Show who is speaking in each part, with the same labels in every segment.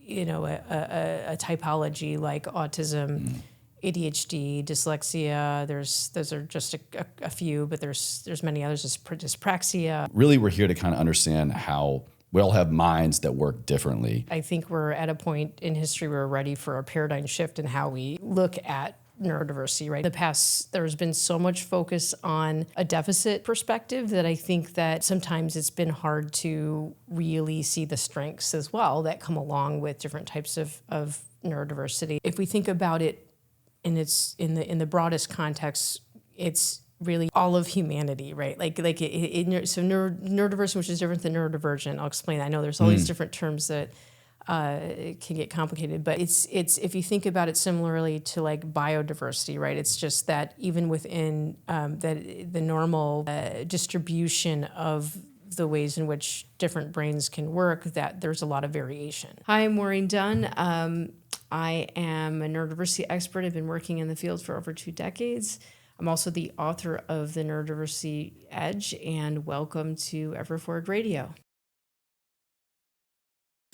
Speaker 1: a typology like autism, ADHD, dyslexia. Those are just a few, but there's many others. Dyspraxia.
Speaker 2: Really, we're here to kind of understand how we all have minds that work differently.
Speaker 1: I think we're at a point in history where we're ready for a paradigm shift in how we look at neurodiversity, right? In the past, there's been so much focus on a deficit perspective that I think that sometimes it's been hard to really see the strengths as well that come along with different types of neurodiversity. If we think about it in the broadest context, it's really all of humanity, right? Neurodiversity, which is different than neurodivergent. I'll explain that. I know there's all these different terms that it can get complicated, but it's if you think about it similarly to like biodiversity, right? It's just that even within the normal distribution of the ways in which different brains can work, that there's a lot of variation. Hi, I'm Maureen Dunne. I am a neurodiversity expert. I've been working in the field for over 2 decades. I'm also the author of the Neurodiversity Edge, and welcome to Everforward Radio.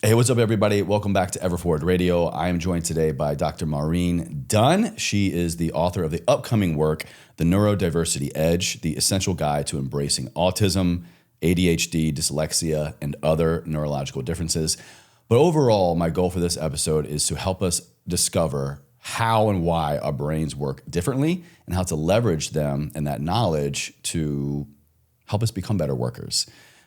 Speaker 2: Hey, what's up, everybody? Welcome back to Everforward Radio. I am joined today by Dr. Maureen Dunne. She is the author of the upcoming work, The Neurodiversity Edge, the essential guide to embracing autism, ADHD, dyslexia, and other neurological differences. But overall, my goal for this episode is to help us discover how and why our brains work differently and how to leverage them and that knowledge to help us become better workers,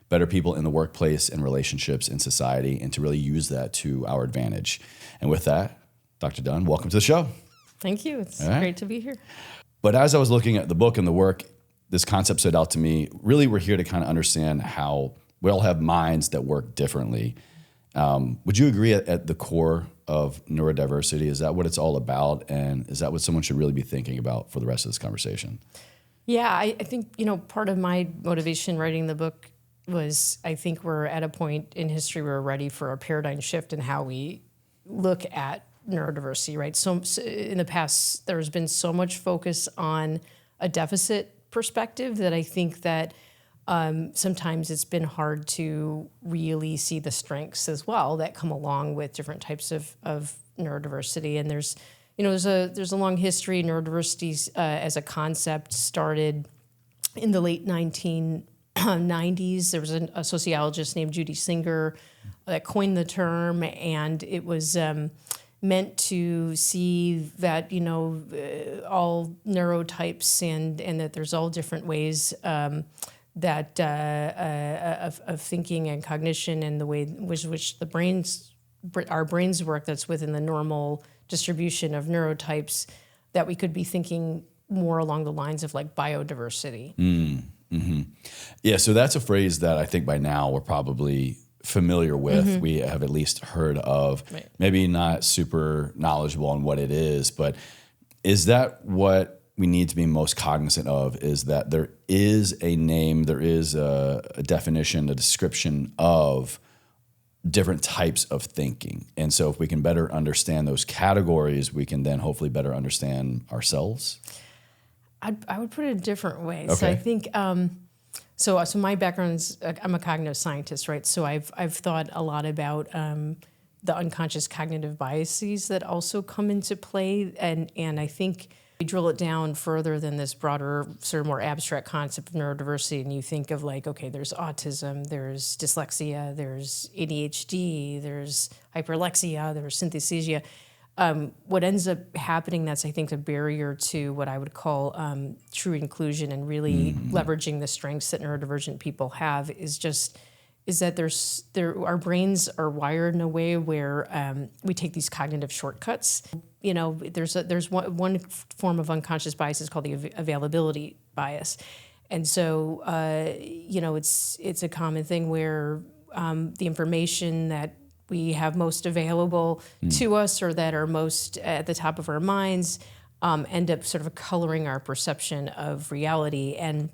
Speaker 2: better people in the workplace and relationships in society, and to really use that to our advantage. And with that, Dr. Dunne, welcome to the show.
Speaker 1: Thank you. It's great to be here.
Speaker 2: But as I was looking at the book and the work, this concept stood out to me. Really, we're here to kind of understand how we all have minds that work differently. Would you agree at the core of neurodiversity? Is that what it's all about? And is that what someone should really be thinking about for the rest of this conversation?
Speaker 1: Yeah, I think, part of my motivation writing the book was I think we're at a point in history where we're ready for a paradigm shift in how we look at neurodiversity, right? So in the past, there's been so much focus on a deficit perspective that I think that sometimes it's been hard to really see the strengths as well that come along with different types of neurodiversity. And there's a long history. Neurodiversity as a concept started in the late 1990s. There was a sociologist named Judy Singer that coined the term, and it was meant to see that all neurotypes and that there's all different ways that of thinking and cognition and the way which our brains work, that's within the normal distribution of neurotypes, that we could be thinking more along the lines of like biodiversity.
Speaker 2: Mm-hmm. Yeah, so that's a phrase that I think by now we're probably familiar with. Mm-hmm. We have at least heard of, right. Maybe not super knowledgeable on what it is, but is that what we need to be most cognizant of, is that there is a name, there is a definition, a description of different types of thinking. And so if we can better understand those categories, we can then hopefully better understand ourselves.
Speaker 1: I would put it a different way.
Speaker 2: Okay.
Speaker 1: So I think, so my background is, I'm a cognitive scientist, right? So I've thought a lot about the unconscious cognitive biases that also come into play. And I think we drill it down further than this broader, sort of more abstract concept of neurodiversity, and you think of like, okay, there's autism, there's dyslexia, there's ADHD, there's hyperlexia, there's synesthesia. What ends up happening that's, I think, a barrier to what I would call true inclusion and really leveraging the strengths that neurodivergent people have is that our brains are wired in a way where we take these cognitive shortcuts. There's one form of unconscious bias is called the availability bias, and so it's a common thing where the information that we have most available to us or that are most at the top of our minds end up sort of coloring our perception of reality. And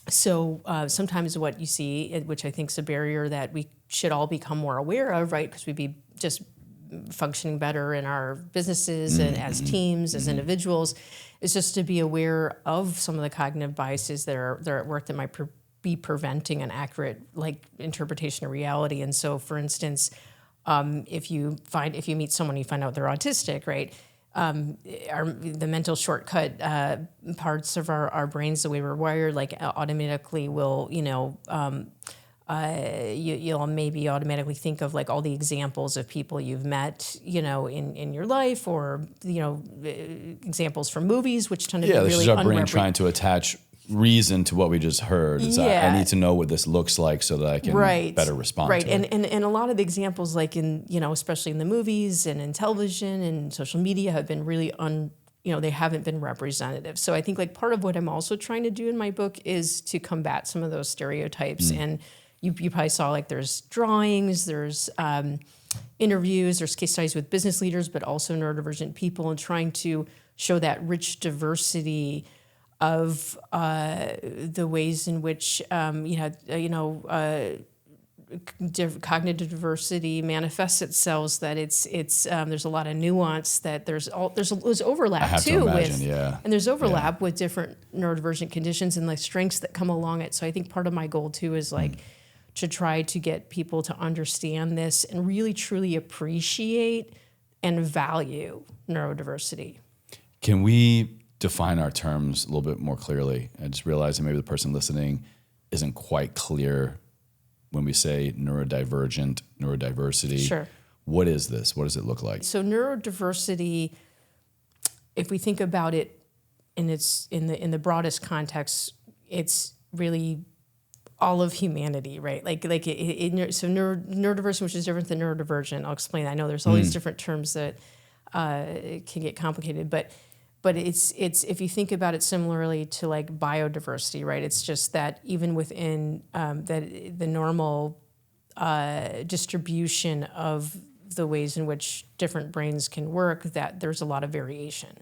Speaker 1: so sometimes what you see, which I think is a barrier that we should all become more aware of, right, because we'd be just functioning better in our businesses and as teams, as individuals, is just to be aware of some of the cognitive biases that are at work that might be preventing an accurate interpretation of reality. And so, for instance, if you meet someone, you find out they're autistic, right? The mental shortcut parts of our brains, the way we're wired, like automatically will, you'll maybe automatically think of like all the examples of people you've met, in your life, or examples from movies, which tend to be
Speaker 2: Yeah, this
Speaker 1: really
Speaker 2: is our brain trying to attach reason to what we just heard. It's I need to know what this looks like so that I can better respond to it.
Speaker 1: And a lot of the examples, like in, especially in the movies and in television and social media, have been really they haven't been representative. So I think like part of what I'm also trying to do in my book is to combat some of those stereotypes. And you probably saw, like, there's drawings, there's interviews, there's case studies with business leaders, but also neurodivergent people, and trying to show that rich diversity of the ways in which cognitive diversity manifests itself. That it's there's a lot of nuance. That there's overlap too and there's overlap with different neurodivergent conditions and like strengths that come along it. So I think part of my goal too is like to try to get people to understand this and really truly appreciate and value neurodiversity.
Speaker 2: Can we define our terms a little bit more clearly? I just realized that maybe the person listening isn't quite clear when we say neurodivergent, neurodiversity.
Speaker 1: Sure.
Speaker 2: What is this? What does it look like?
Speaker 1: So neurodiversity, if we think about it in the broadest context, it's really all of humanity, right? So neurodiversity, which is different than neurodivergent. I'll explain. I know there's all these different terms that can get complicated, but it's if you think about it similarly to like biodiversity, right? It's just that even within the normal distribution of the ways in which different brains can work, that there's a lot of variation,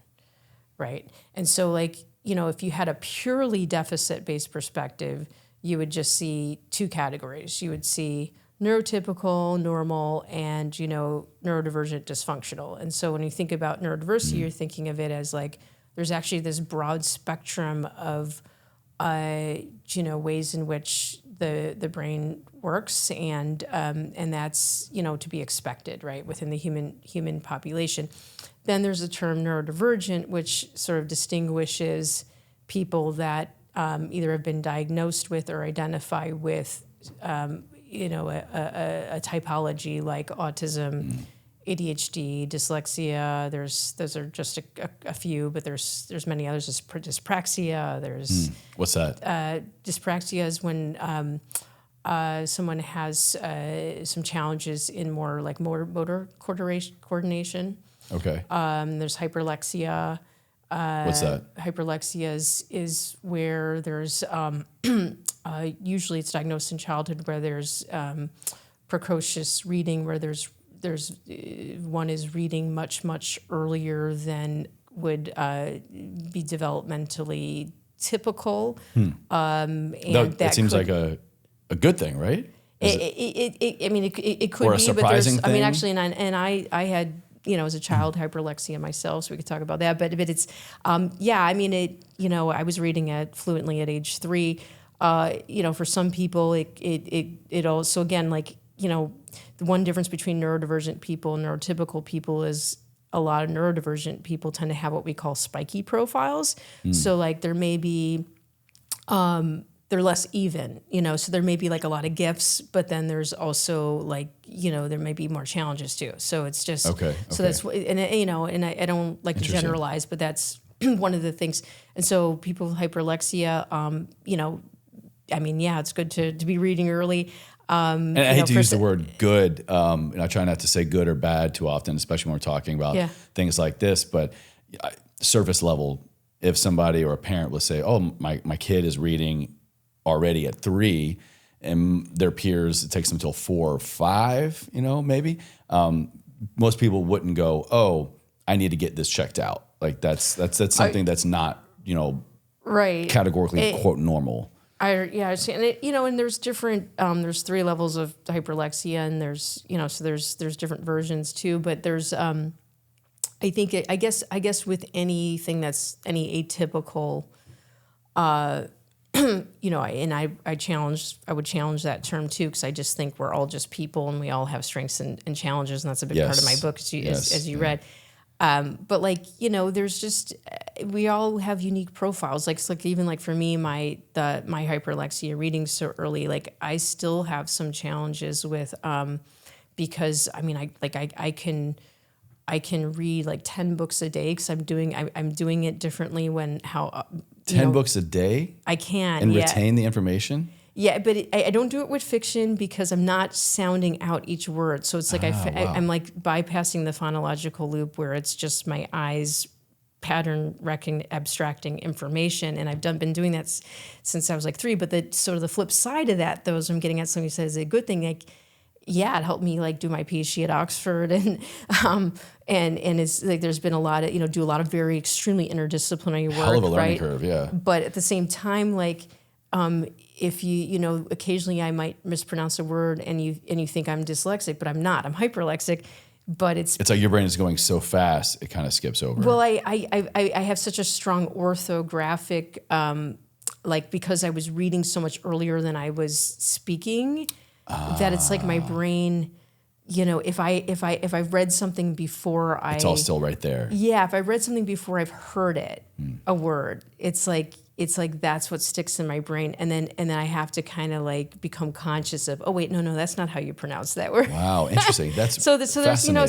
Speaker 1: right? And so like, if you had a purely deficit-based perspective, you would just see two categories. You would see neurotypical, normal, and, neurodivergent, dysfunctional. And so when you think about neurodiversity, you're thinking of it as like, there's actually this broad spectrum of, ways in which the brain works, and that's, to be expected, right, within the human population. Then there's the term neurodivergent, which sort of distinguishes people that either have been diagnosed with or identify with, a typology like autism, ADHD, dyslexia. Those are just a few, but there's many others. There's dyspraxia. There's
Speaker 2: what's that?
Speaker 1: Dyspraxia is when someone has some challenges in more like motor coordination.
Speaker 2: Okay.
Speaker 1: There's hyperlexia.
Speaker 2: What's that?
Speaker 1: Hyperlexia is where there's usually it's diagnosed in childhood, where there's precocious reading, where there's one is reading much earlier than would be developmentally typical. And
Speaker 2: that seems like a good thing, right?
Speaker 1: It could
Speaker 2: or a
Speaker 1: be,
Speaker 2: surprising
Speaker 1: but
Speaker 2: thing?
Speaker 1: I mean, actually, and I had, as a child, hyperlexia myself, so we could talk about that. But it's, I was reading it fluently at age 3. For some people, it also, again, like, the one difference between neurodivergent people and neurotypical people is a lot of neurodivergent people tend to have what we call spiky profiles. So like there may be, they're less even, so there may be like a lot of gifts, but then there's also like, there may be more challenges too. So it's just,
Speaker 2: okay.
Speaker 1: So that's, and I don't like to generalize, but that's one of the things. And so people with hyperlexia, it's good to be reading early.
Speaker 2: And I hate to use the word good. I try not to say good or bad too often, especially when we're talking about things like this. But surface level, if somebody or a parent will say, "Oh, my kid is reading already at 3," and their peers, it takes them till 4 or 5, maybe. Most people wouldn't go, "Oh, I need to get this checked out." Like that's something that's not,
Speaker 1: right,
Speaker 2: categorically quote normal.
Speaker 1: I see, and and there's different. There's 3 levels of hyperlexia, and there's so there's different versions too. But there's I guess with anything that's any atypical I would challenge that term too, because I just think we're all just people and we all have strengths and challenges, and that's a big part of my book, as you read. But there's just we all have unique profiles. Like even like for me, my hyperlexia reading so early, like I still have some challenges with because I can read like 10 books a day because I'm doing it differently when
Speaker 2: 10 books a day?
Speaker 1: I can.
Speaker 2: And retain the information?
Speaker 1: Yeah, but I don't do it with fiction because I'm not sounding out each word. So it's like I'm like bypassing the phonological loop where it's just my eyes abstracting information. And I've been doing that since I was like 3. But the sort of the flip side of that, though, is I'm getting at something you said is a good thing. Like, yeah, it helped me like do my PhD at Oxford, and it's like there's been a lot of do a lot of very extremely interdisciplinary work.
Speaker 2: Hell of a learning curve, yeah.
Speaker 1: But at the same time, like if you occasionally I might mispronounce a word and you think I'm dyslexic, but I'm not. I'm hyperlexic. But it's
Speaker 2: like your brain is going so fast it kind of skips over.
Speaker 1: Well, I have such a strong orthographic like because I was reading so much earlier than I was speaking. That it's like my brain, if I've read something before
Speaker 2: it's all still right there.
Speaker 1: Yeah, if I read something before I've heard it, a word, it's like that's what sticks in my brain, and then I have to kind of like become conscious of, oh wait, no, that's not how you pronounce that word.
Speaker 2: Wow, interesting. That's
Speaker 1: so there's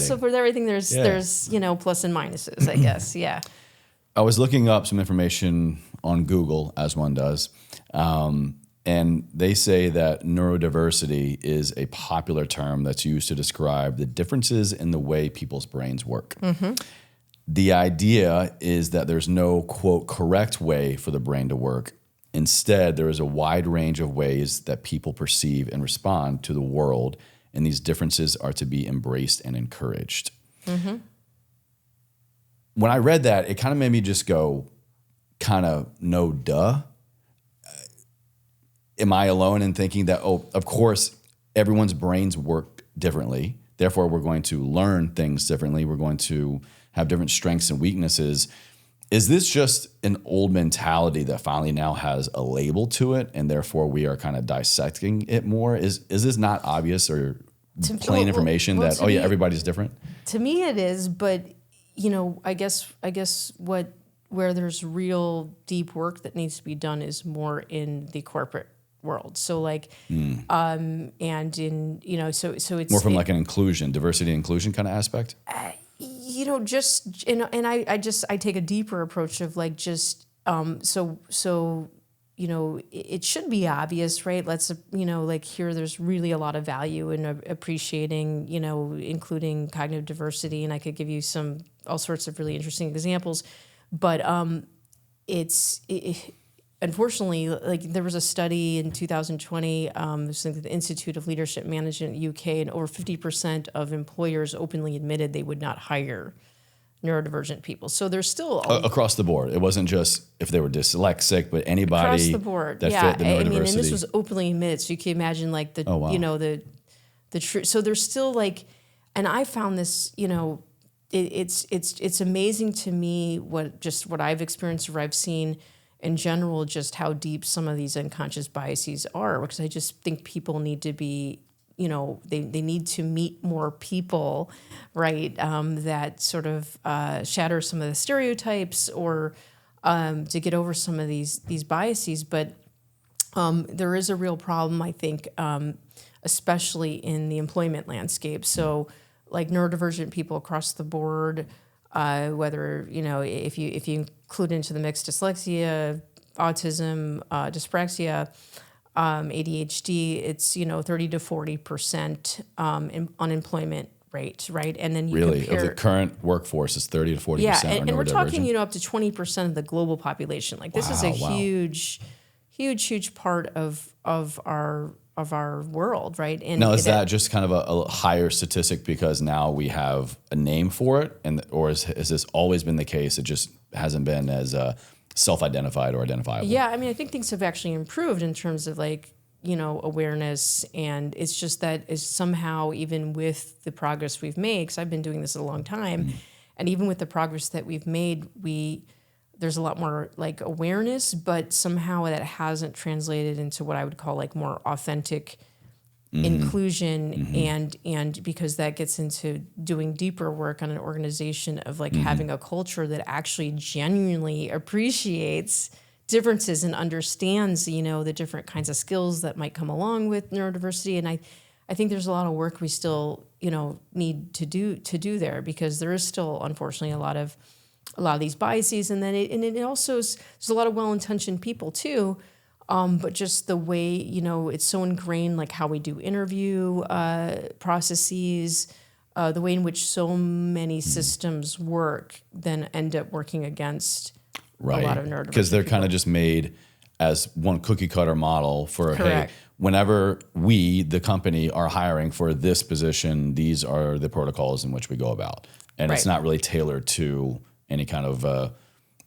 Speaker 1: so for everything there's plus and minuses, I guess. Yeah.
Speaker 2: I was looking up some information on Google, as one does. And they say that neurodiversity is a popular term that's used to describe the differences in the way people's brains work. Mm-hmm. The idea is that there's no, quote, correct way for the brain to work. Instead, there is a wide range of ways that people perceive and respond to the world, and these differences are to be embraced and encouraged. Mm-hmm. When I read that, it kind of made me just go, kind of, no duh. Am I alone in thinking that, of course, everyone's brains work differently. Therefore, we're going to learn things differently. We're going to have different strengths and weaknesses. Is this just an old mentality that finally now has a label to it, and therefore we are kind of dissecting it more? Is this not obvious or plain information that, everybody's different? To
Speaker 1: me it is, but, I guess where there's real deep work that needs to be done is more in the corporate world. So like, and in, so it's
Speaker 2: more from like an inclusion, diversity and inclusion kind of aspect.
Speaker 1: I take a deeper approach of like, just, it should be obvious, right? Let's, like here, there's really a lot of value in appreciating, including cognitive diversity. And I could give you all sorts of really interesting examples, but, unfortunately, like there was a study in 2020, the Institute of Leadership Management UK, and over 50% of employers openly admitted they would not hire neurodivergent people. So there's still
Speaker 2: across the board. It wasn't just if they were dyslexic, but anybody
Speaker 1: across the board
Speaker 2: that fit the neurodiversity.
Speaker 1: And this was openly admitted. So you can imagine like the the truth. So there's still like, and I found this, it's amazing to me what I've experienced or I've seen in general, just how deep some of these unconscious biases are, because I just think people need to be, they need to meet more people, right, that sort of shatter some of the stereotypes or to get over some of these biases. But there is a real problem, I think, especially in the employment landscape. So like neurodivergent people across the board, whether, if you include into the mix dyslexia, autism, dyspraxia, ADHD, it's 30 to 40% unemployment rate, right? And then you compare,
Speaker 2: of the current workforce is 30 to 40%.
Speaker 1: Yeah, and we're talking up to 20% of the global population. Like this is a huge part of our world, right? And
Speaker 2: now, is that just kind of a higher statistic because now we have a name for it, or has this always been the case? It just hasn't been as self-identified or identifiable.
Speaker 1: Yeah, I mean, I think things have actually improved in terms of like awareness, and it's just that is somehow even with the progress we've made, because I've been doing this a long time, and even with the progress that we've made, there's a lot more like awareness, but somehow that hasn't translated into what I would call like more authentic inclusion, and because that gets into doing deeper work on an organization of like having a culture that actually genuinely appreciates differences and understands, the different kinds of skills that might come along with neurodiversity. And I think there's a lot of work we still, need to do there, because there is still, unfortunately, a lot of these biases. And then it also is, there's a lot of well-intentioned people too, but just the way, it's so ingrained, like how we do interview processes, the way in which so many systems work then end up working against a lot of neurodivergent
Speaker 2: because they're
Speaker 1: people.
Speaker 2: kind of just made as one cookie cutter model for,
Speaker 1: Correct.
Speaker 2: hey, whenever we, the company, are hiring for this position, these are the protocols in which we go about. And it's
Speaker 1: Right.
Speaker 2: not really tailored to any kind of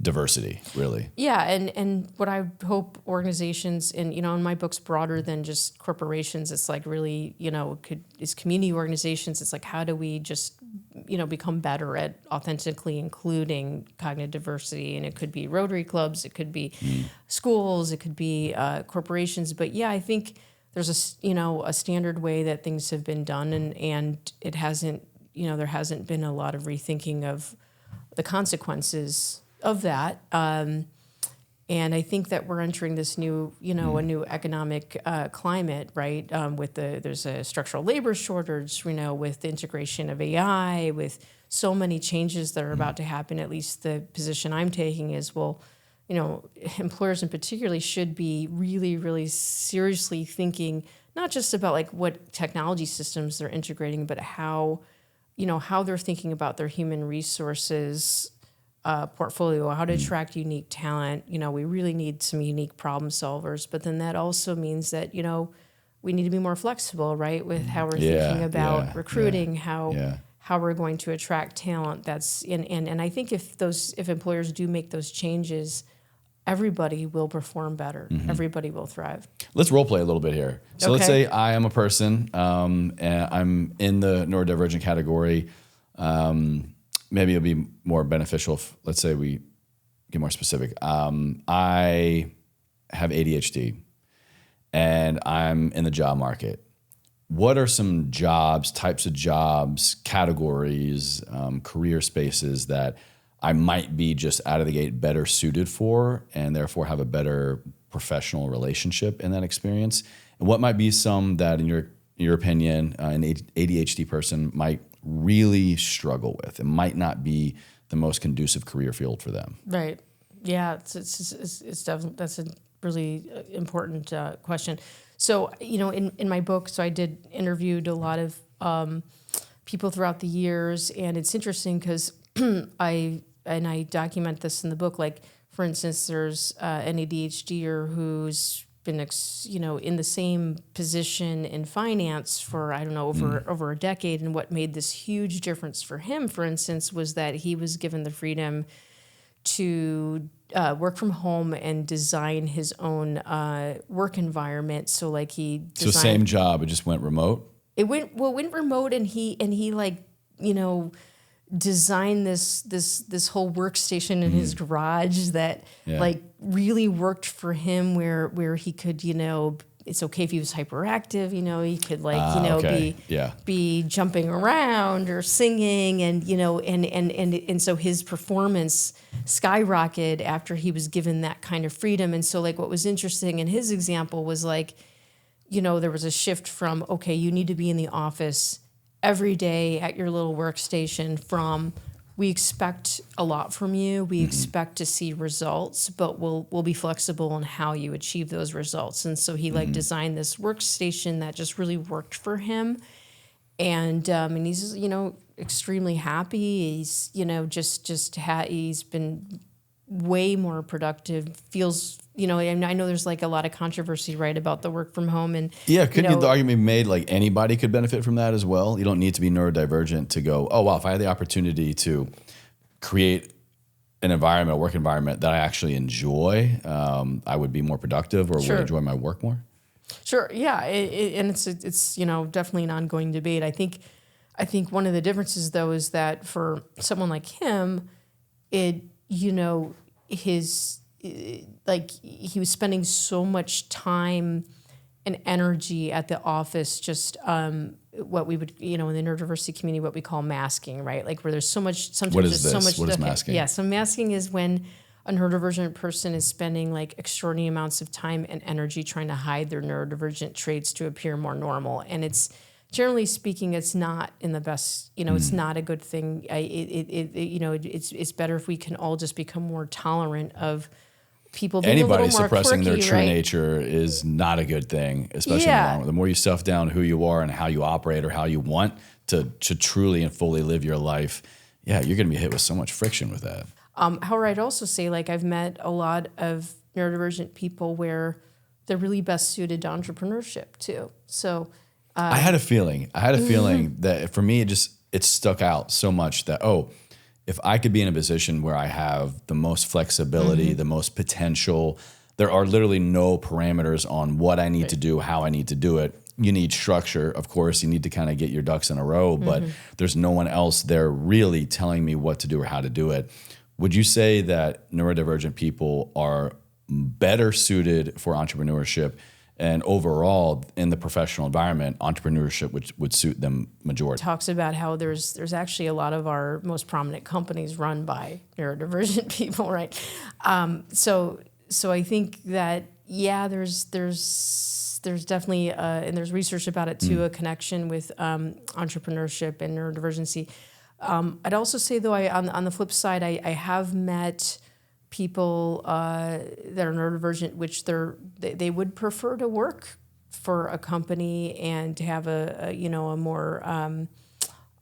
Speaker 2: diversity, really.
Speaker 1: Yeah, and what I hope organizations, and and my book's broader than just corporations. It's like really, it's community organizations. It's like, how do we just, become better at authentically including cognitive diversity? And it could be Rotary clubs, it could be schools, it could be corporations. But yeah, I think there's a standard way that things have been done, and it hasn't, there hasn't been a lot of rethinking of the consequences of that. And I think that we're entering this new, a new economic climate, right? There's a structural labor shortage, with the integration of AI, with so many changes that are about to happen. At least the position I'm taking is, employers in particular should be really, really seriously thinking, not just about like what technology systems they're integrating, but how they're thinking about their human resources portfolio, how to attract unique talent. We really need some unique problem solvers, but then that also means that, we need to be more flexible, right? With how we're thinking about recruiting, how we're going to attract talent. That's and I think if employers do make those changes, everybody will perform better. Everybody will thrive.
Speaker 2: Let's role play a little bit here. So let's say I am a person, and I'm in the neurodivergent category. Maybe it'll be more beneficial if, let's say, we get more specific. I have ADHD, and I'm in the job market. What are some jobs, types of jobs, categories, career spaces that I might be just out of the gate better suited for, and therefore have a better professional relationship in that experience? And what might be some that, in your opinion, an ADHD person might really struggle with? It might not be the most conducive career field for them.
Speaker 1: Right. Yeah. It's definitely, that's a really important question. So, in my book, so I interviewed a lot of people throughout the years, and it's interesting because I document this in the book. Like, for instance, there's an ADHDer who's been, in the same position in finance for, over a decade. And what made this huge difference for him, for instance, was that he was given the freedom to work from home and design his own work environment. So like he designed,
Speaker 2: So same job, it just went remote?
Speaker 1: It went remote, and he like, designed this whole workstation in his garage that like really worked for him, where he could, it's okay if he was hyperactive, he could like, be jumping around or singing, and, and so his performance skyrocketed after he was given that kind of freedom. And so like what was interesting in his example was like, there was a shift from, okay, you need to be in the office every day at your little workstation, from we expect a lot from you, we expect to see results, but we'll be flexible on how you achieve those results. And so he like designed this workstation that just really worked for him. And he's, extremely happy. He's, he's been way more productive, feels, and I know there's like a lot of controversy, right, about the work from home. And
Speaker 2: couldn't the argument be made like anybody could benefit from that as well? You don't need to be neurodivergent to go, oh, wow, if I had the opportunity to create an environment, a work environment that I actually enjoy, I would be more productive, or would enjoy my work more?
Speaker 1: Sure, yeah, and it's definitely an ongoing debate. I think one of the differences, though, is that for someone like him, he was spending so much time and energy at the office, just what we would, in the neurodiversity community, what we call masking, right? Like where there's so much, sometimes
Speaker 2: What is
Speaker 1: there's so
Speaker 2: this?
Speaker 1: much.
Speaker 2: What is masking?
Speaker 1: Yeah, so masking is when a neurodivergent person is spending like extraordinary amounts of time and energy trying to hide their neurodivergent traits to appear more normal. And it's, generally speaking, it's not in the best, it's not a good thing. It's better if we can all just become more tolerant of people being
Speaker 2: Anybody
Speaker 1: a little more
Speaker 2: suppressing
Speaker 1: quirky,
Speaker 2: their true
Speaker 1: right?
Speaker 2: nature is not a good thing, especially in the long run. The more you stuff down who you are and how you operate or how you want to truly and fully live your life, you're going to be hit with so much friction with that.
Speaker 1: However, I'd also say, like, I've met a lot of neurodivergent people where they're really best suited to entrepreneurship too. So
Speaker 2: I had a feeling that for me, it stuck out so much that, if I could be in a position where I have the most flexibility, the most potential, there are literally no parameters on what I need to do, how I need to do it. You need structure, of course. You need to kind of get your ducks in a row, but there's no one else there really telling me what to do or how to do it. Would you say that neurodivergent people are better suited for entrepreneurship, and overall in the professional environment, entrepreneurship would suit them majority?
Speaker 1: Talks about how there's actually a lot of our most prominent companies run by neurodivergent people, right? So I think that there's definitely and there's research about it too, a connection with entrepreneurship and neurodivergency. I'd also say, though, on the flip side, I have met people that are neurodivergent, which they would prefer to work for a company and to have a more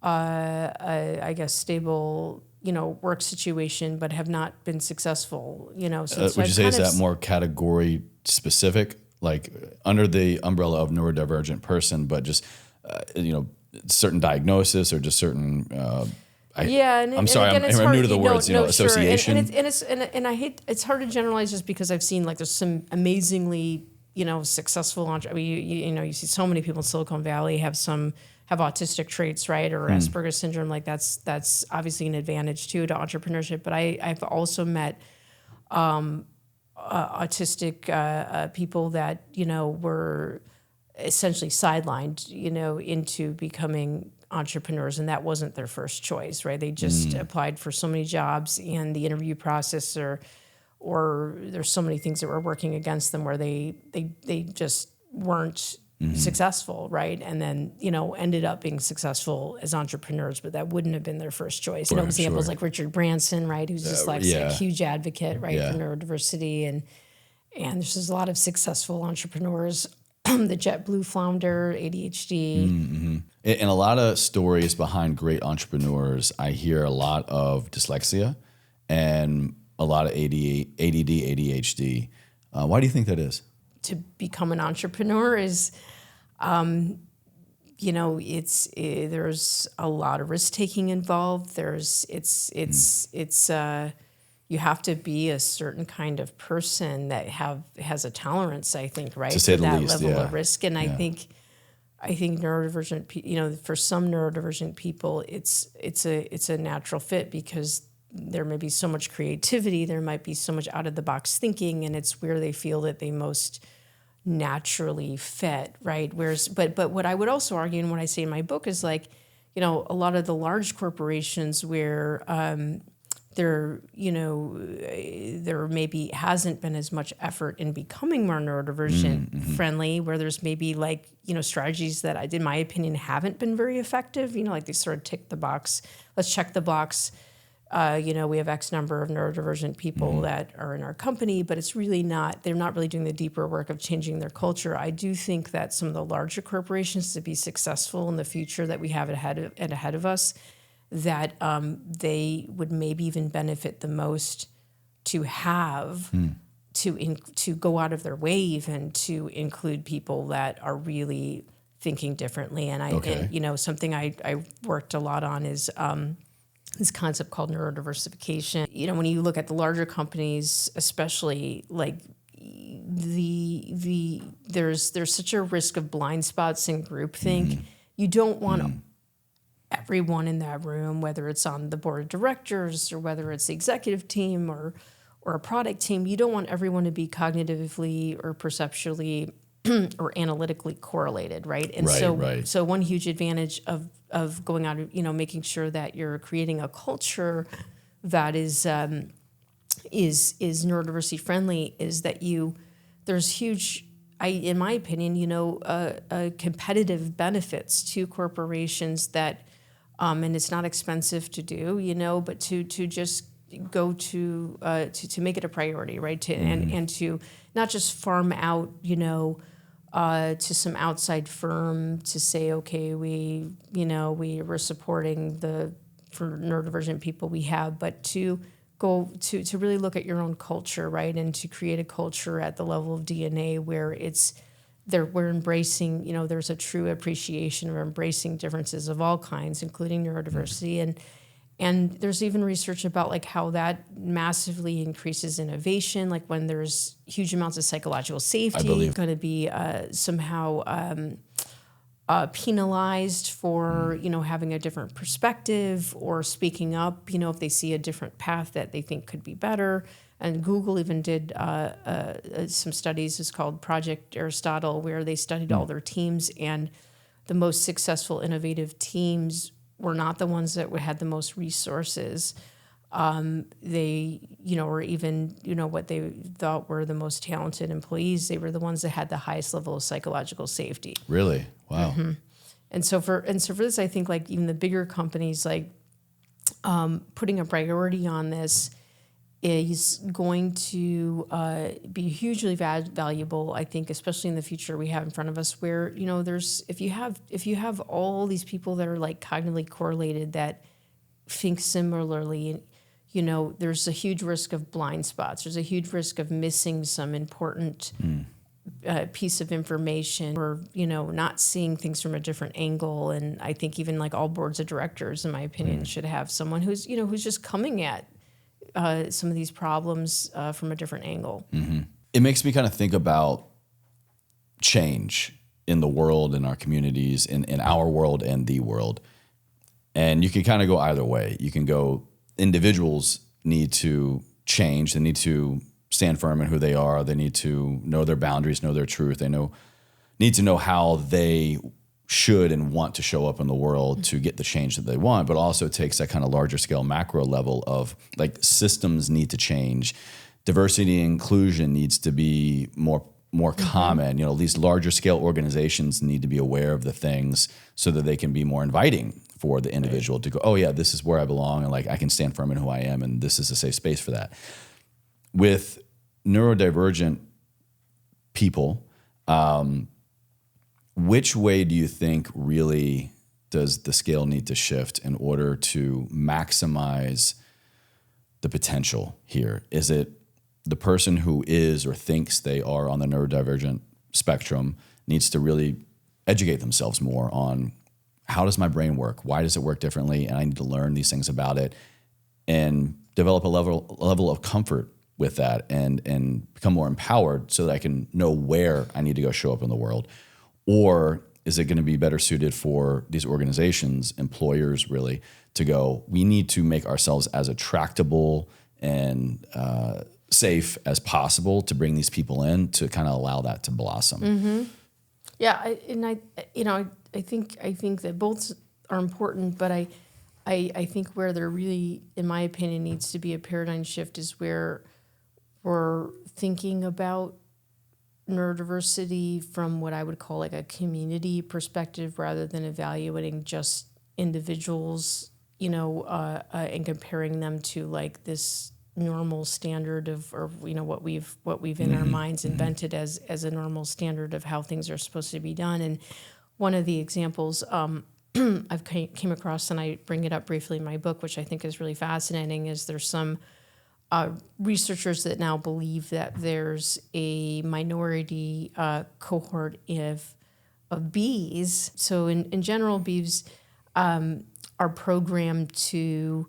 Speaker 1: I guess stable work situation, but have not been successcertified.
Speaker 2: Would you say is that more category specific, like under the umbrella of neurodivergent person, but just certain diagnosis or just certain? I'm sorry, I'm new to the words, association.
Speaker 1: Sure. And I hate, it's hard to generalize just because I've seen, like, there's some amazingly, successful, you see so many people in Silicon Valley have autistic traits, right? Or Asperger's syndrome. Like that's obviously an advantage too to entrepreneurship. But I've also met autistic people that, were essentially sidelined, into becoming entrepreneurs, and that wasn't their first choice, right? They just applied for so many jobs, and the interview process or there's so many things that were working against them where they just weren't successful, right? And then, ended up being successful as entrepreneurs, but that wouldn't have been their first choice.
Speaker 2: Right,
Speaker 1: Examples like Richard Branson, right? Who's just a huge advocate, right, for neurodiversity. And there's just a lot of successful entrepreneurs. The JetBlue founder, ADHD.
Speaker 2: In a lot of stories behind great entrepreneurs, I hear a lot of dyslexia and a lot of ADD, ADHD. Why do you think that is?
Speaker 1: To become an entrepreneur is, there's a lot of risk taking involved. You have to be a certain kind of person that has a tolerance, I think, right,
Speaker 2: to say
Speaker 1: for
Speaker 2: the
Speaker 1: that
Speaker 2: least,
Speaker 1: level of risk. And I think neurodivergent, for some neurodivergent people, it's a natural fit because there may be so much creativity, there might be so much out of the box thinking, and it's where they feel that they most naturally fit, right? But what I would also argue, and what I say in my book, is like, a lot of the large corporations where there maybe hasn't been as much effort in becoming more neurodivergent friendly, where there's maybe strategies that in my opinion haven't been very effective, like they sort of tick the box, let's check the box. We have X number of neurodivergent people that are in our company, but it's really not, they're not really doing the deeper work of changing their culture. I do think that some of the larger corporations, to be successful in the future that we have ahead of us, that they would maybe even benefit the most to have to go out of their way even to include people that are really thinking differently. And something I worked a lot on is this concept called neurodiversification. When you look at the larger companies, especially, like there's such a risk of blind spots and groupthink. You don't want everyone in that room, whether it's on the board of directors or whether it's the executive team or or a product team, you don't want everyone to be cognitively or perceptually or analytically correlated, right? And so one huge advantage of going out, making sure that you're creating a culture that is neurodiversity friendly is that there's huge, in my opinion, competitive benefits to corporations that, and it's not expensive to do, but to just go to make it a priority, right? And to not just farm out, to some outside firm to say, okay, we're supporting for neurodivergent people we have, but to go to really look at your own culture, right? And to create a culture at the level of DNA where we're embracing, there's a true appreciation of embracing differences of all kinds, including neurodiversity. And there's even research about like how that massively increases innovation, like when there's huge amounts of psychological safety, going to be somehow penalized for, having a different perspective or speaking up, if they see a different path that they think could be better. And Google even did some studies, it's called Project Aristotle, where they studied all their teams, and the most successful innovative teams were not the ones that had the most resources. They, or even, what they thought were the most talented employees, they were the ones that had the highest level of psychological safety.
Speaker 2: Really? Wow.
Speaker 1: Mm-hmm. And so for this, I think like even the bigger companies, like putting a priority on this is going to be hugely valuable, I think, especially in the future we have in front of us, where there's if you have all these people that are like cognitively correlated that think similarly, there's a huge risk of blind spots. There's a huge risk of missing some important piece of information, or not seeing things from a different angle. And I think even like all boards of directors, in my opinion, should have someone who's just coming at some of these problems from a different angle.
Speaker 2: Mm-hmm. It makes me kind of think about change in the world, in our communities, in our world and the world. And you can kind of go either way. You can go, individuals need to change. They need to stand firm in who they are. They need to know their boundaries, know their truth. They need to know how they should and want to show up in the world to get the change that they want, but also it takes that kind of larger scale macro level of like systems need to change. Diversity and inclusion needs to be more common. These larger scale organizations need to be aware of the things so that they can be more inviting for the individual to go, oh yeah, this is where I belong, and like I can stand firm in who I am, and this is a safe space for that. With neurodivergent people, which way do you think really does the scale need to shift in order to maximize the potential here? Is it the person who is or thinks they are on the neurodivergent spectrum needs to really educate themselves more on how does my brain work? Why does it work differently? And I need to learn these things about it and develop a level of comfort with that and become more empowered so that I can know where I need to go show up in the world? Or is it going to be better suited for these organizations, employers really, to go, we need to make ourselves as attractable and safe as possible to bring these people in to kind of allow that to blossom?
Speaker 1: Mm-hmm. Yeah, I think that both are important, but I think where there really, in my opinion, needs to be a paradigm shift is where we're thinking about neurodiversity from what I would call like a community perspective rather than evaluating just individuals, and comparing them to like this normal standard of, or what we've in our minds invented as a normal standard of how things are supposed to be done. And one of the examples I've came across, and I bring it up briefly in my book, which I think is really fascinating, is there's some researchers that now believe that there's a minority cohort of bees. So in general, bees are programmed to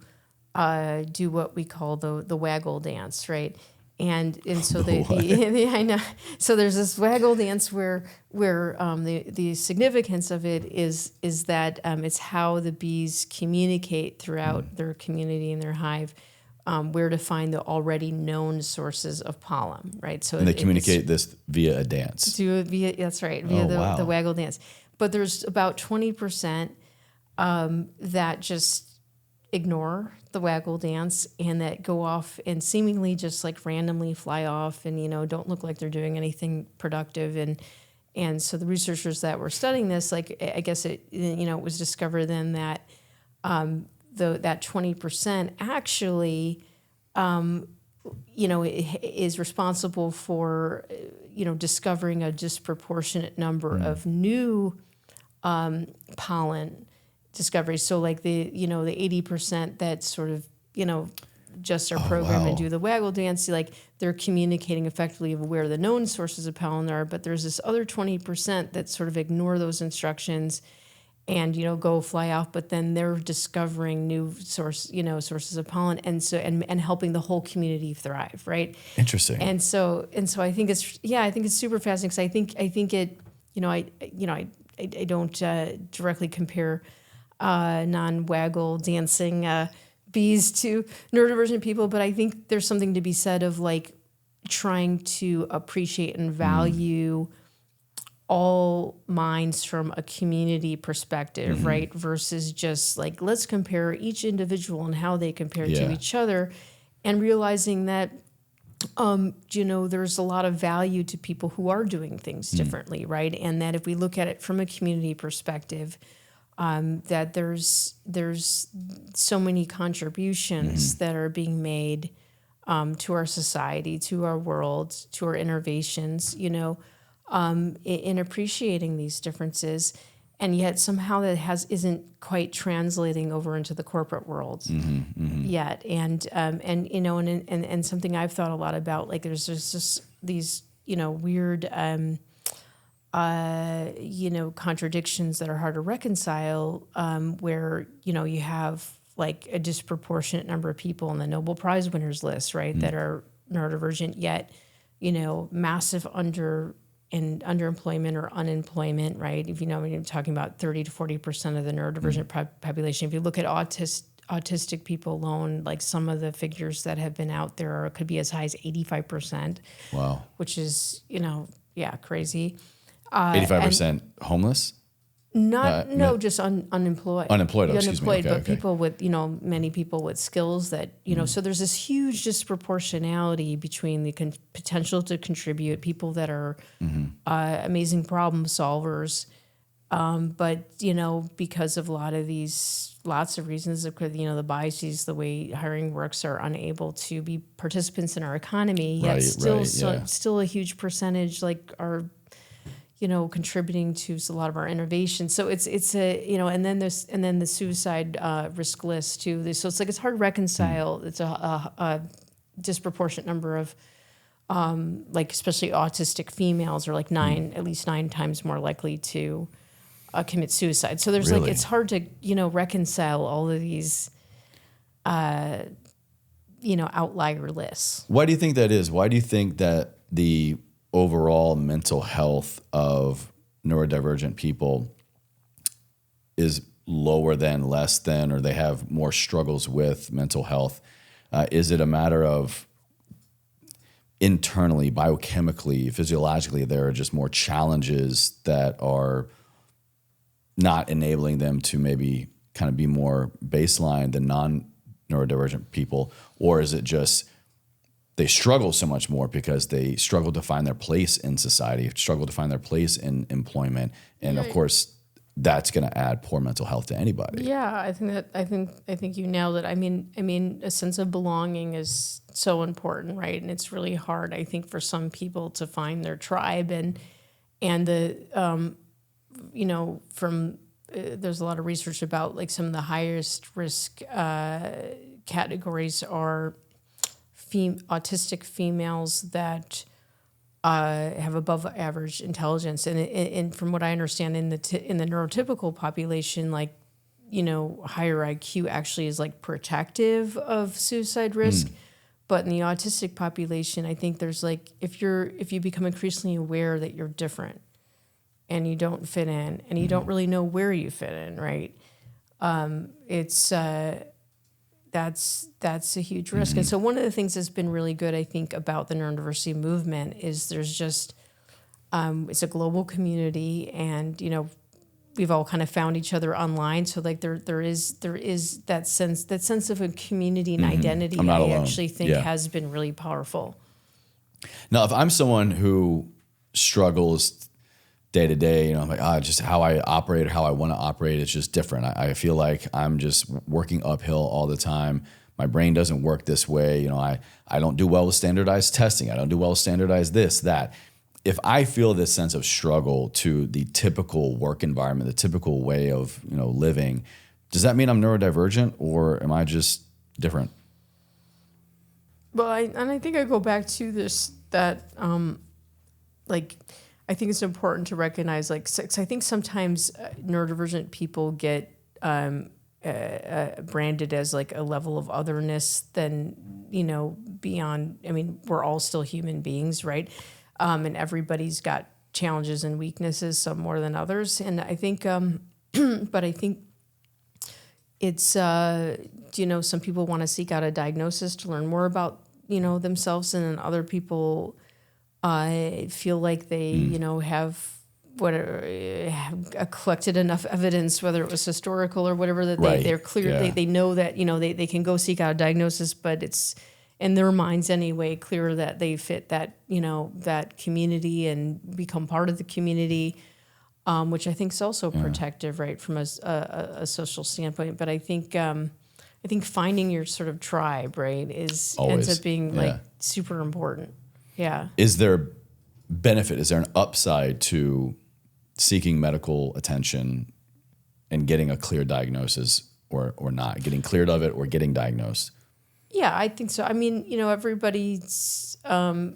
Speaker 1: do what we call the waggle dance, right? And so I know. So there's this waggle dance where the significance of it is that it's how the bees communicate throughout their community and their hive. where to find the already known sources of pollen, right? So
Speaker 2: And they communicate this via a dance.
Speaker 1: That's right, via the waggle dance. But there's about 20% that just ignore the waggle dance and that go off and seemingly just like randomly fly off and, don't look like they're doing anything productive. And so the researchers that were studying this, like, I guess it was discovered then that that 20% actually, is responsible for, discovering a disproportionate number of new pollen discoveries. So like the 80% that sort of, just are programmed and do the waggle dance, like they're communicating effectively of where the known sources of pollen are, but there's this other 20% that sort of ignore those instructions and, go fly off, but then they're discovering new sources of pollen and and helping the whole community thrive, right?
Speaker 2: Interesting.
Speaker 1: And so I think it's super fascinating because I think it, I don't directly compare non-waggle dancing bees to neurodivergent people, but I think there's something to be said of like trying to appreciate and value all minds from a community perspective, right? Versus just like, let's compare each individual and how they compare to each other, and realizing that, there's a lot of value to people who are doing things differently, right? And that if we look at it from a community perspective, that there's so many contributions that are being made to our society, to our world, to our innovations, in appreciating these differences, and yet somehow that isn't quite translating over into the corporate world yet. And something I've thought a lot about, like there's just these weird contradictions that are hard to reconcile, where you have like a disproportionate number of people on the Nobel Prize winners list, right, that are neurodivergent, yet massive underemployment or unemployment, right? If when you're talking about 30 to 40% of the neurodivergent population. If you look at autistic people alone, like some of the figures that have been out there could be as high as 85%.
Speaker 2: Wow.
Speaker 1: Which is, crazy.
Speaker 2: 85% homeless?
Speaker 1: Just unemployed.
Speaker 2: Excuse me. Okay,
Speaker 1: but people with, many people with skills that, so there's this huge disproportionality between the potential to contribute, people that are amazing problem solvers, but, because of lots of reasons, the biases, the way hiring works, are unable to be participants in our economy, yet still a huge percentage are contributing to a lot of our innovation. So it's and then the suicide risk list too. So it's like it's hard to reconcile. It's a disproportionate number of especially autistic females are at least 9 times more likely to commit suicide. So there's it's hard to reconcile all of these outlier lists.
Speaker 2: Why do you think that is? Why do you think that the overall mental health of neurodivergent people is lower than, less than, or they have more struggles with mental health? Is it a matter of internally, biochemically, physiologically, there are just more challenges that are not enabling them to maybe kind of be more baseline than non-neurodivergent people? Or is it just they struggle so much more because they struggle to find their place in society, struggle to find their place in employment, and of course, that's going to add poor mental health to anybody.
Speaker 1: Yeah, I think you nailed it. I mean, a sense of belonging is so important, right? And it's really hard, I think, for some people to find their tribe, and the there's a lot of research about some of the highest risk categories are autistic females that have above average intelligence, and from what I understand, in the neurotypical population, higher IQ actually is protective of suicide risk, but in the autistic population, I think there's if you become increasingly aware that you're different and you don't fit in, and you don't really know where you fit in, right? that's a huge risk. And so one of the things that's been really good, I think, about the neurodiversity movement is there's just it's a global community, and we've all kind of found each other online. So like there is that sense of a community and identity.
Speaker 2: I'm not
Speaker 1: I
Speaker 2: alone.
Speaker 1: actually think has been really powerful.
Speaker 2: Now, if I'm someone who struggles day to day, I'm like, just how I operate or how I want to operate, it's just different. I feel like I'm just working uphill all the time. My brain doesn't work this way. I don't do well with standardized testing. I don't do well with standardized this, that. If I feel this sense of struggle to the typical work environment, the typical way of living, does that mean I'm neurodivergent, or am I just different?
Speaker 1: Well, I think I go back to this, that I think it's important to recognize, cause I think sometimes neurodivergent people get branded as like a level of otherness than beyond. I mean, we're all still human beings, right? And everybody's got challenges and weaknesses, some more than others. And I think, but I think it's, some people want to seek out a diagnosis to learn more about, themselves. And then other people feel like they, have collected enough evidence, whether it was historical or whatever, that they're clear. They know that, they can go seek out a diagnosis, but it's, in their minds anyway, clear that they fit that, that community and become part of the community, which I think is also protective, right, from a social standpoint. But I think finding your sort of tribe, right, ends up being super important. Yeah.
Speaker 2: Is there benefit? Is there an upside to seeking medical attention and getting a clear diagnosis, or not getting cleared of it, or getting diagnosed?
Speaker 1: Yeah, I think so. I mean, everybody's, has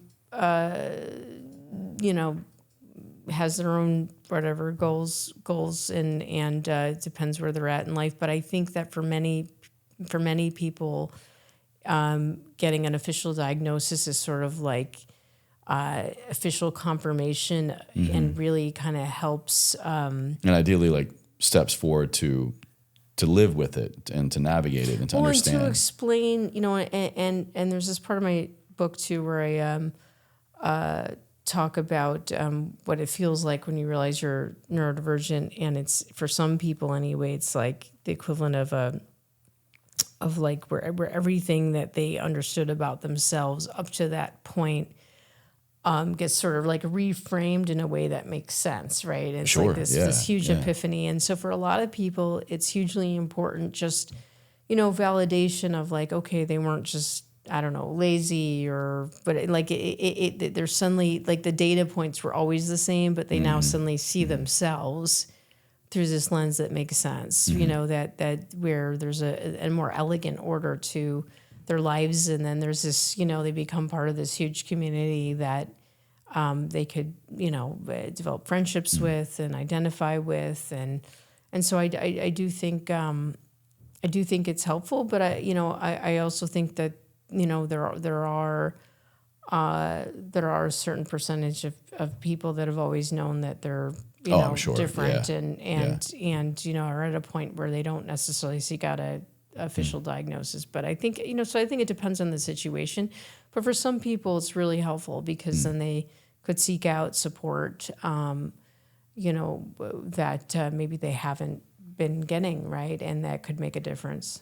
Speaker 1: their own whatever goals, and it depends where they're at in life. But I think that for many people, getting an official diagnosis is sort of like official confirmation, and really kind of helps. And
Speaker 2: ideally, like steps forward to live with it and to navigate it and to understand.
Speaker 1: And to explain, and there's this part of my book too where I talk about what it feels like when you realize you're neurodivergent, and it's, for some people anyway, it's like the equivalent of like where everything that they understood about themselves up to that point gets sort of like reframed in a way that makes sense, right? It's like this huge epiphany. And so for a lot of people, it's hugely important, just, validation of like, okay, they weren't just, I don't know, lazy, they're suddenly, like, the data points were always the same, but they now suddenly see themselves through this lens that makes sense, that where there's a more elegant order to their lives. And then there's this, they become part of this huge community that they could, develop friendships with and identify with. And so I do think it's helpful, but I also think that, there are a certain percentage of people that have always known that they're, different and are at a point where they don't necessarily seek out a official diagnosis. But I think, so I think it depends on the situation. But for some people, it's really helpful because then they could seek out support, that maybe they haven't been getting, right? And that could make a difference.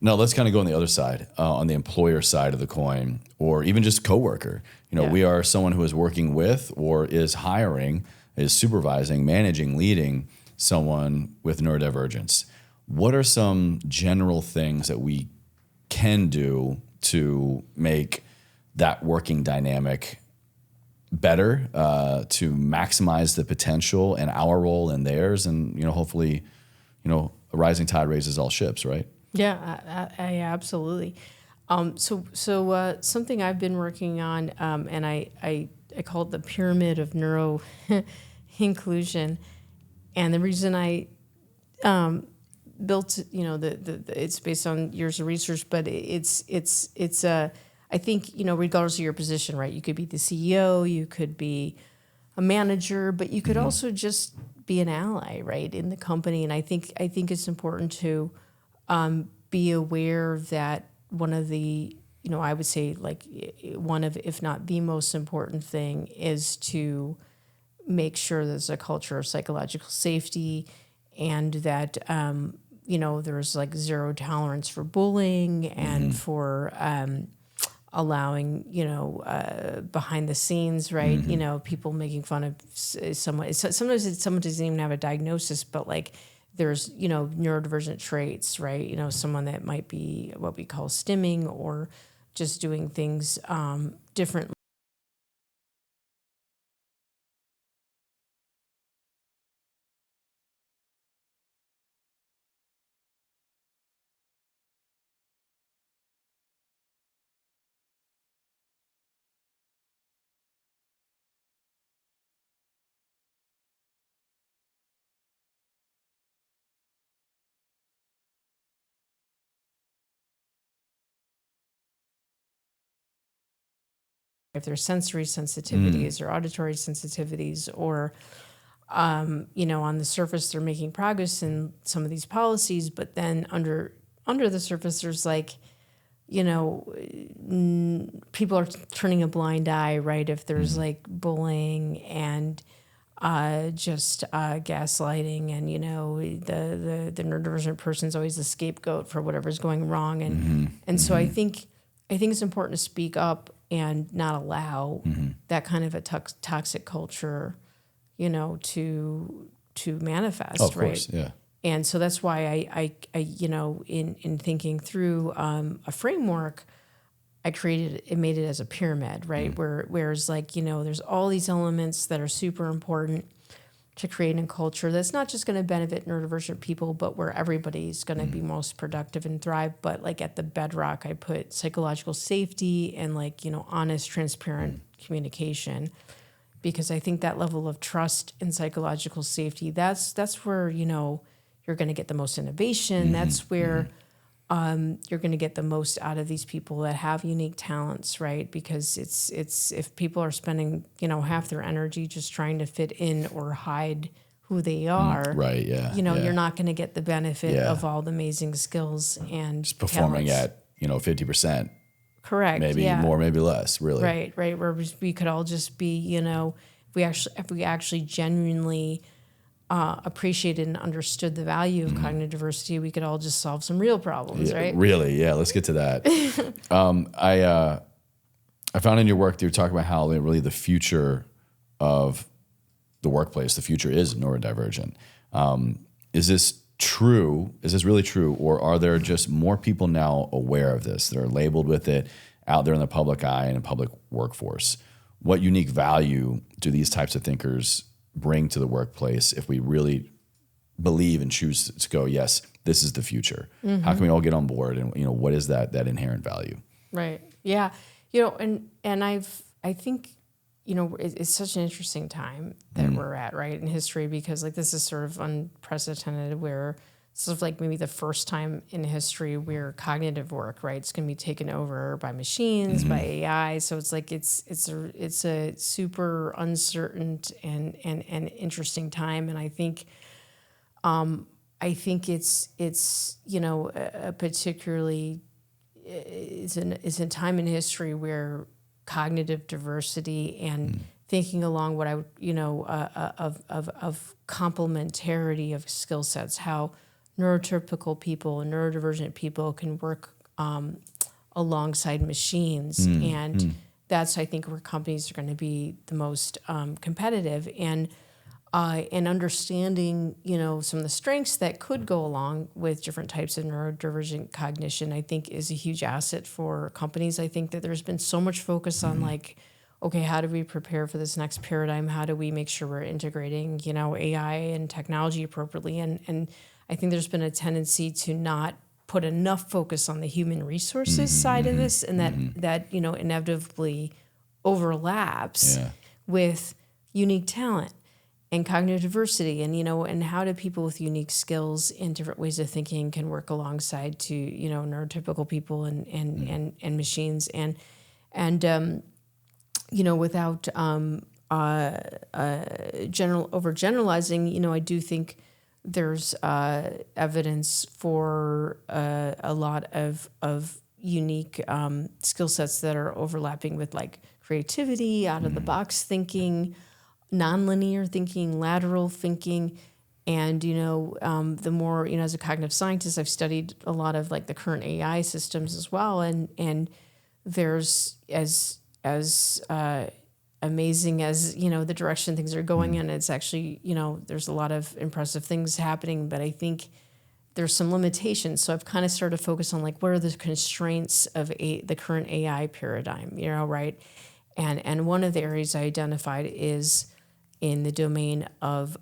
Speaker 2: Now, let's kind of go on the other side, on the employer side of the coin, or even just coworker. We are someone who is working with or is hiring, is supervising, managing, leading someone with neurodivergence. What are some general things that we can do to make that working dynamic better, to maximize the potential and our role and theirs, and hopefully, a rising tide raises all ships, right?
Speaker 1: Yeah, I absolutely. So something I've been working on, and I call it the pyramid of neuro inclusion, and the reason I built, it's based on years of research, but it's I think, regardless of your position, right? You could be the CEO, you could be a manager, but you could also just be an ally, right, in the company. And I think it's important to be aware that one of the, I would say like one of, if not the most important thing is to make sure there's a culture of psychological safety and that, there's like zero tolerance for bullying and for allowing, behind the scenes, right? People making fun of someone. Sometimes someone doesn't even have a diagnosis, but like there's, neurodivergent traits, right? Someone that might be what we call stimming or just doing things differently. If there's sensory sensitivities or auditory sensitivities or, on the surface, they're making progress in some of these policies, but then under the surface, there's like, people are turning a blind eye, right? If there's like bullying and just gaslighting and, the neurodivergent person's always the scapegoat for whatever's going wrong. And so I think it's important to speak up and not allow that kind of a toxic culture, to manifest,
Speaker 2: Oh, of
Speaker 1: right?
Speaker 2: course, yeah.
Speaker 1: And so that's why I in thinking through a framework, I made it as a pyramid, right? Whereas like, there's all these elements that are super important to create a culture that's not just going to benefit neurodivergent people, but where everybody's going to be most productive and thrive. But like at the bedrock, I put psychological safety and like, honest, transparent communication, because I think that level of trust and psychological safety, that's where, you're going to get the most innovation. That's where you're going to get the most out of these people that have unique talents, right? Because it's if people are spending, half their energy just trying to fit in or hide who they are,
Speaker 2: right? Yeah,
Speaker 1: you're not going to get the benefit of all the amazing skills and
Speaker 2: just performing
Speaker 1: talents.
Speaker 2: at 50%.
Speaker 1: Correct.
Speaker 2: Maybe more, maybe less. Really.
Speaker 1: Right. Where we could all just be, if we actually genuinely appreciated and understood the value of cognitive diversity, we could all just solve some real problems, right?
Speaker 2: Really, yeah. Let's get to that. I found in your work that you're talking about how really the future of the workplace, the future is neurodivergent. Is this true? Is this really true, or are there just more people now aware of this? They're labeled with it out there in the public eye and in public workforce. What unique value do these types of thinkers bring to the workplace if we really believe and choose to go, yes, this is the future? How can we all get on board? And, what is that inherent value?
Speaker 1: Right. Yeah. And I think, it's such an interesting time that we're at, right, in history, because like this is sort of unprecedented, where sort of like maybe the first time in history where cognitive work, right, it's going to be taken over by machines, by AI. So it's like it's a super uncertain and interesting time, and I think it's a particularly is a time in history where cognitive diversity and thinking along what I would of complementarity of skill sets, how neurotypical people and neurodivergent people can work alongside machines. And that's, I think, where companies are going to be the most competitive. And understanding, some of the strengths that could go along with different types of neurodivergent cognition, I think, is a huge asset for companies. I think that there's been so much focus on like, okay, how do we prepare for this next paradigm? How do we make sure we're integrating, AI and technology appropriately? And I think there's been a tendency to not put enough focus on the human resources side of this, and that inevitably overlaps with unique talent and cognitive diversity, and and how do people with unique skills and different ways of thinking can work alongside to neurotypical people and machines, and without overgeneralizing, I do think there's evidence for a lot of unique skill sets that are overlapping with like creativity, out of the box thinking, nonlinear thinking, lateral thinking. And, the more, as a cognitive scientist, I've studied a lot of like the current AI systems as well. And there's as amazing as, the direction things are going in, it's actually, there's a lot of impressive things happening, but I think there's some limitations. So I've kind of started to focus on like, what are the constraints of the current AI paradigm, right? And one of the areas I identified is in the domain of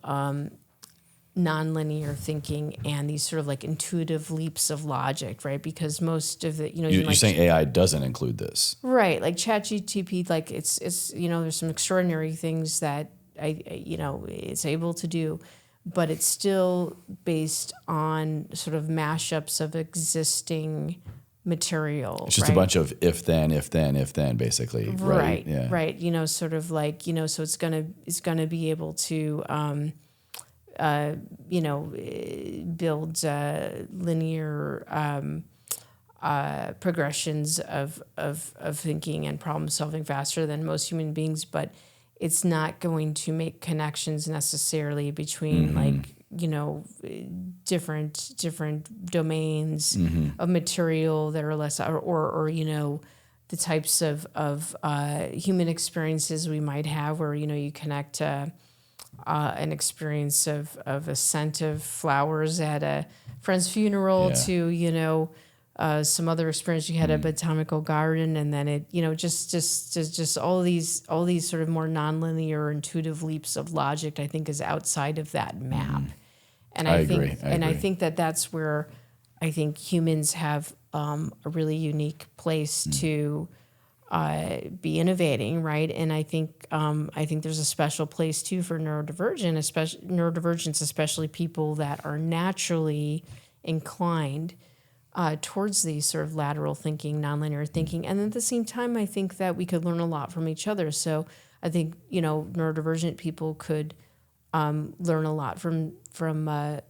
Speaker 1: nonlinear thinking and these sort of like intuitive leaps of logic, right? Because most of the,
Speaker 2: You're saying AI doesn't include this,
Speaker 1: right? Like ChatGPT, like it's there's some extraordinary things that it's able to do, but it's still based on sort of mashups of existing material.
Speaker 2: it's just a bunch of if then, basically, right?
Speaker 1: Yeah. Right. Sort of like, so it's gonna be able to build linear progressions of thinking and problem solving faster than most human beings, but it's not going to make connections necessarily between like, different domains of material that are less or the types of human experiences we might have where, you connect an experience of a scent of flowers at a friend's funeral to, some other experience you had at a botanical garden, and then it, just all these sort of more nonlinear intuitive leaps of logic, I think, is outside of that map. And I think I think that that's where I think humans have a really unique place to be innovating, right? And I think there's a special place too for neurodivergence, especially people that are naturally inclined towards these sort of lateral thinking, nonlinear thinking. And at the same time, I think that we could learn a lot from each other. So I think, neurodivergent people could learn a lot from I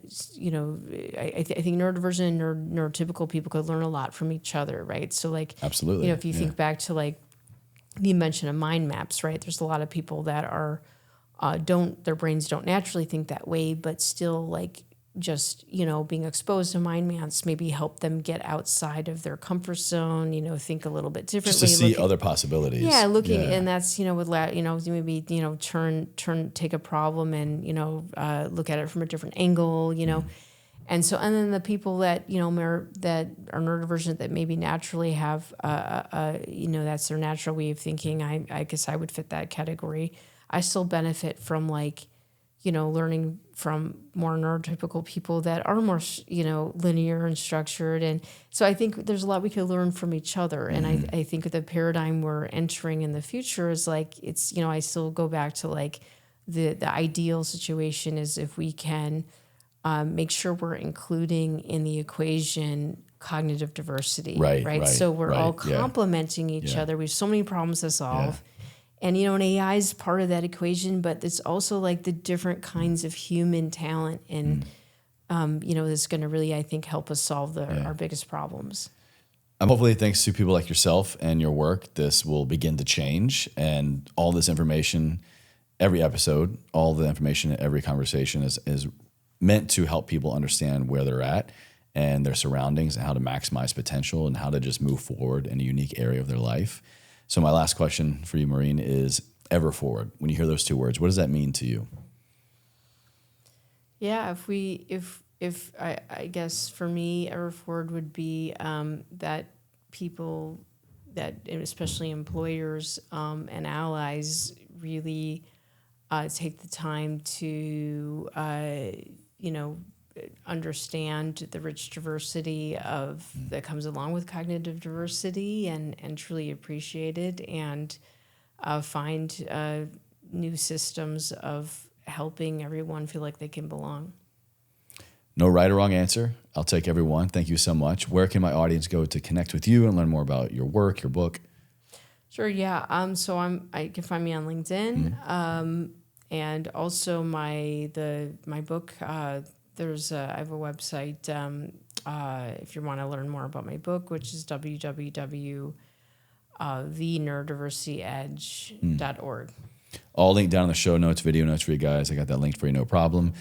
Speaker 1: think neurodivergent and neurotypical people could learn a lot from each other, right? So like,
Speaker 2: absolutely,
Speaker 1: if you think back to like the invention of mind maps, right? There's a lot of people that are their brains don't naturally think that way, but still like just, being exposed to mind maps maybe help them get outside of their comfort zone, think a little bit differently.
Speaker 2: Just to see other possibilities.
Speaker 1: Yeah, and that's, with, maybe, take a problem and, look at it from a different angle, And so, and then the people that, that are neurodivergent that maybe naturally have, that's their natural way of thinking, I guess I would fit that category. I still benefit from like, learning from more neurotypical people that are more, linear and structured. And so I think there's a lot we could learn from each other. And I think the paradigm we're entering in the future is like, it's, I still go back to like the ideal situation is if we can make sure we're including in the equation cognitive diversity, right? So we're all complementing each other. We have so many problems to solve. Yeah. And, and AI is part of that equation, but it's also like the different kinds of human talent and, that's going to really, I think, help us solve our biggest problems.
Speaker 2: Hopefully, thanks to people like yourself and your work, this will begin to change. And all this information, every episode, all the information, every conversation is meant to help people understand where they're at and their surroundings and how to maximize potential and how to just move forward in a unique area of their life. So my last question for you, Maureen, is ever forward. When you hear those two words, what does that mean to you?
Speaker 1: Yeah, if I guess for me, ever forward would be that people that, especially employers and allies, really take the time to understand the rich diversity that comes along with cognitive diversity and truly appreciate it and find new systems of helping everyone feel like they can belong.
Speaker 2: No right or wrong answer. I'll take every one. Thank you so much. Where can my audience go to connect with you and learn more about your work, your book?
Speaker 1: Sure, yeah. So I can find me on LinkedIn. And also my book. I have a website if you want to learn more about my book, which is www.theneurodversityedge.org.
Speaker 2: All linked down in the show notes, video notes for you guys. I got that linked for you, no problem.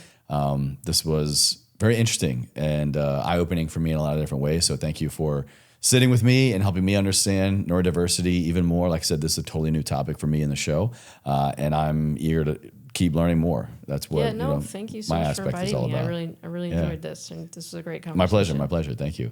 Speaker 2: This was very interesting and eye-opening for me in a lot of different ways. So thank you for sitting with me and helping me understand neurodiversity even more. Like I said, this is a totally new topic for me in the show, and I'm eager to keep learning more. That's what
Speaker 1: thank you so
Speaker 2: my
Speaker 1: much for
Speaker 2: aspect is
Speaker 1: inviting
Speaker 2: all
Speaker 1: me.
Speaker 2: about.
Speaker 1: I really enjoyed this, and this was a great conversation.
Speaker 2: My pleasure. Thank you.